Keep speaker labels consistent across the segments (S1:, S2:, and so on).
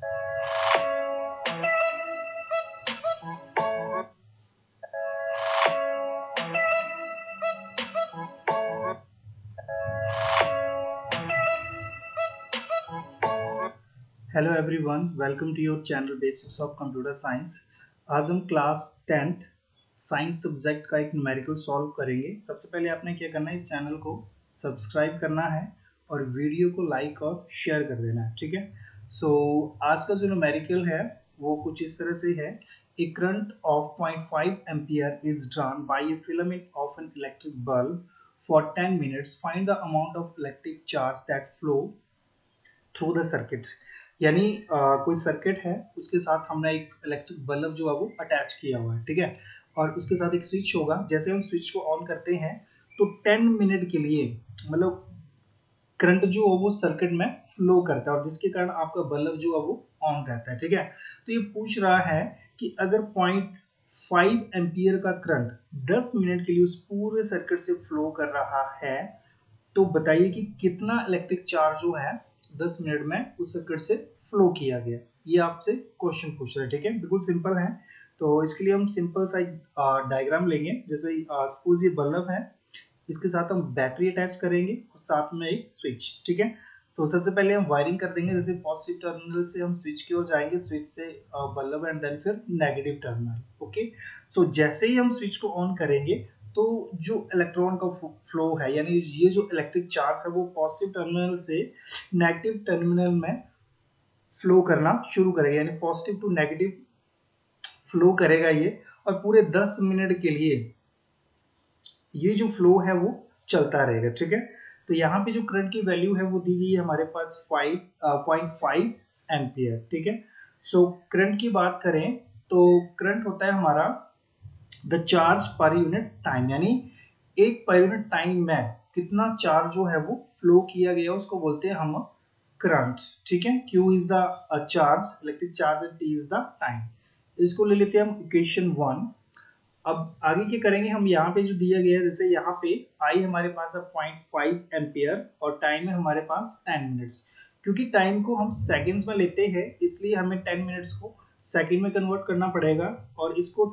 S1: Hello everyone, welcome to your channel basics of computer science. आज हम class 10th science subject का एक numerical solve करेंगे। सबसे पहले आपने क्या करना है, इस चैनल को सब्सक्राइब करना है और वीडियो को लाइक और शेयर कर देना है, ठीक है। आज का जो न्यूमेरिकल है वो कुछ इस तरह से है। A current of 0.5 ampere is drawn by a filament of an electric bulb for 10 minutes. Find the amount of electric charge that flow through the circuit. यानी कोई सर्किट है, उसके साथ हमने एक इलेक्ट्रिक बल्ब जो है वो अटैच किया हुआ है, ठीक है। और उसके साथ एक स्विच होगा। जैसे हम स्विच को ऑन करते हैं तो 10 मिनट के लिए मतलब करंट जो है वो सर्किट में फ्लो करता है और जिसके कारण आपका बल्ब जो है वो ऑन रहता है, ठीक है। तो ये पूछ रहा है कि अगर 0.5 एम्पियर का करंट 10 मिनट के लिए उस पूरे सर्किट से फ्लो कर रहा है, तो बताइए कि कितना इलेक्ट्रिक चार्ज जो है 10 मिनट में उस सर्किट से फ्लो किया गया। ये आपसे क्वेश्चन पूछ रहे हैं, ठीक है। बिल्कुल सिंपल है। तो इसके लिए हम सिंपल सा एक डायग्राम लेंगे। जैसे सपोज ये बल्ब है, इसके साथ हम बैटरी अटैच करेंगे और साथ में एक स्विच, ठीक है। तो सबसे पहले हम वायरिंग कर देंगे। जैसे पॉजिटिव टर्मिनल से हम स्विच की ओर जाएंगे, स्विच से बल्ब एंड देन फिर नेगेटिव टर्मिनल। ओके, सो जैसे ही हम स्विच को ऑन करेंगे तो जो इलेक्ट्रॉन का फ्लो है, यानी ये जो इलेक्ट्रिक चार्ज है वो पॉजिटिव टर्मिनल से नेगेटिव टर्मिनल में फ्लो करना शुरू करेगा, यानी पॉजिटिव टू नेगेटिव फ्लो करेगा ये। और पूरे 10 मिनट के लिए ये जो फ्लो है वो चलता रहेगा, ठीक है। तो यहाँ पे जो करंट की वैल्यू है वो दी गई है हमारे पास 5.5 एम्पियर, ठीक है। सो करंट की बात करें तो करंट होता है हमारा the charge per unit time, यानी एक पर यूनिट टाइम में कितना चार्ज जो है वो फ्लो किया गया उसको बोलते हैं हम करंट, ठीक है। Q is the charge, electric charge, and T is the time. इसको ले लेते हैं हम इक्वेशन 1। अब आगे क्या करेंगे हम, यहाँ पे जो दिया गया है, जैसे यहाँ पे आई हमारे पास है 0.5 एम्पियर और टाइम है हमारे पास 10 मिनट्स। क्योंकि टाइम को हम सेकंड्स में लेते हैं इसलिए हमें 10 मिनट्स को सेकंड में कन्वर्ट करना पड़ेगा और इसको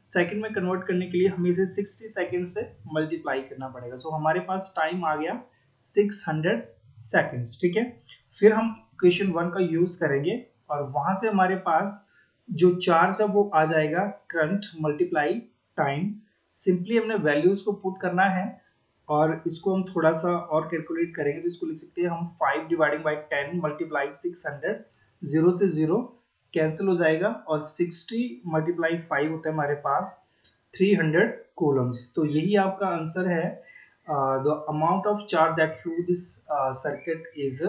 S1: सेकंड में कन्वर्ट करने के लिए हमें इसे 60 सेकंड से मल्टीप्लाई करना पड़ेगा। सो हमारे पास टाइम आ गया 600 सेकंड्स, ठीक है। फिर हम इक्वेशन 1 का यूज करेंगे और वहां से हमारे पास जो चार्ज है वो आ जाएगा करंट मल्टीप्लाई टाइम। सिंपली हमने वैल्यूज को पुट करना है और इसको हम थोड़ा सा और कैलकुलेट करेंगे तो इसको लिख सकते हैं हम 5 डिवाइडिंग बाई 10 मल्टीप्लाई 600। 0 से 0 कैंसिल हो जाएगा और 60 मल्टीप्लाई 5 होता है हमारे पास 300 कूलम्स। तो यही आपका आंसर है। The amount of charge that flow this circuit is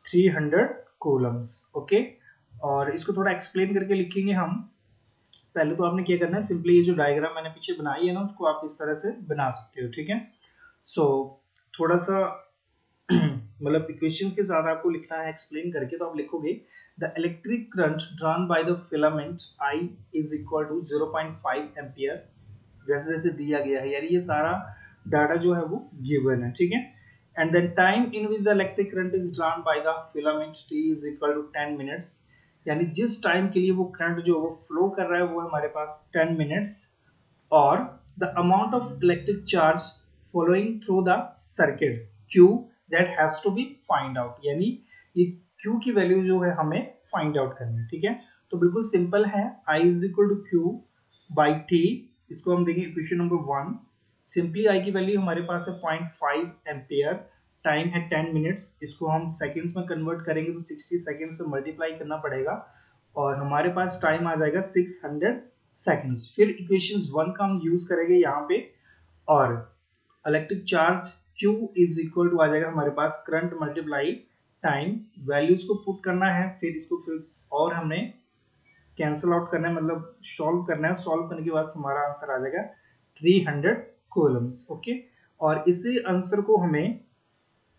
S1: 300 Coulomb's. Okay, और इसको थोड़ा एक्सप्लेन करके लिखेंगे हम। पहले तो आपने क्या करना है, सिंपली ये जो डायग्राम मैंने पीछे बनाई है ना उसको आप इस तरह से बना सकते हो, ठीक है। सो थोड़ा सा मतलब इक्वेशंस के साथ आपको लिखना है एक्सप्लेन करके। तो आप लिखोगे the electric current drawn by the filament I is equal to 0.5 ampere. जैसे जैसे दिया गया है, यानी ये सारा डाटा जो है वो गिवन है, ठीक है। And then time in which the electric current is drawn by the filament T is equal to 10 minutes. यानी जिस टाइम के लिए वो करंट जो वो फ्लो कर रहा है वो हमारे पास 10 मिनट्स। और the amount of electric charge following through the circuit Q that has to be find out, यानी ये Q की वैल्यू जो है हमें फाइंड आउट करनी है, ठीक है। तो बिल्कुल सिंपल है, I is equal to Q by T। इसको हम देंगे इक्वेशन नंबर 1। सिंपली I की वैल्यू हमारे पास है 0.5 एम्पियर, टाइम है 10 मिनट्स। इसको हम सेकंड्स में कन्वर्ट करेंगे तो 60 सेकंड से मल्टीप्लाई करना पड़ेगा और हमारे पास टाइम आ जाएगा 600 सेकंड्स। फिर इक्वेशंस 1 का हम यूज करेंगे यहाँ पे और electric charge Q is equal to आ जाएगा हमारे पास करंट मल्टीप्लाई टाइम। वैल्यूज को पुट करना है, फिर इसको फिर और हमने कैंसिल आउट करना है, मतलब सॉल्व करना है। सॉल्व करने के बाद हमारा आंसर आ जाएगा 300 कूलम्स। ओके, और इसी आंसर को हमें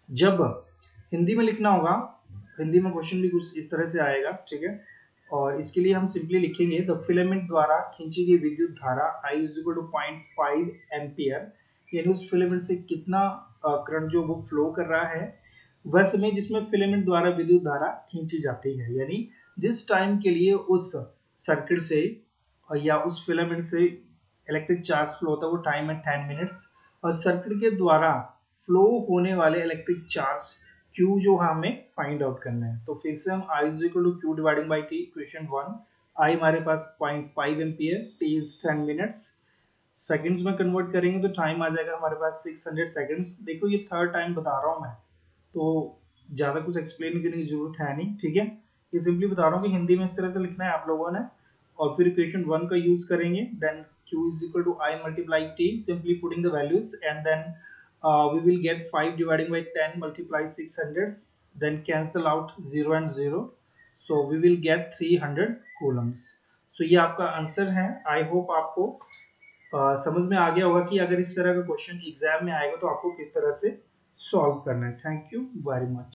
S1: जब हिंदी में लिखना होगा, हिंदी में क्वेश्चन भी कुछ इस तरह से आएगा, ठीक है। और इसके लिए हम सिंपली लिखेंगे द फिलामेंट द्वारा खींची गई विद्युत धारा I is equal to 0.5 ampere, यानी उस फिलामेंट से कितना करंट जो वो फ्लो कर रहा है वह समय जिसमें फिलामेंट द्वारा विद्युत धारा खींची जाती है, यानी जिस टाइम के लिए उस सर्किट से या उस फिलामेंट से इलेक्ट्रिक चार्ज फ्लो होता है वो टाइम है 10 मिनट्स, और सर्किट के द्वारा फ्लो होने वाले इलेक्ट्रिक चार्ज Q जो हमें फाइंड आउट करना है। तो फिर से हम I is equal to Q dividing by T, equation 1, I हमारे पास 0.5 ampere, T is 10 minutes, seconds में कन्वर्ट करेंगे तो टाइम आ जाएगा हमारे पास 600 सेकंड्स। देखो ये थर्ड टाइम बता रहा हूँ मैं, तो ज़्यादा कुछ एक्सप्लेन करने की जरूरत है नहीं, ठीक है। ये सिंपली बता रहा हूँ कि हिंदी में इस तरह से लिखना है आप लोगों ने, और फिर इक्वेशन 1 का यूज करेंगे, then Q is equal to I multiply T, simply putting the values, and then we will get 5 dividing by 10 multiply 600, then cancel out 0 and 0, so we will get 300 coulombs। so ये आपका answer है। I hope आपको समझ में आ गया होगा कि अगर इस तरह का क्वेश्चन एग्जाम में आएगा तो आपको किस तरह से सॉल्व करना है। Thank you very much.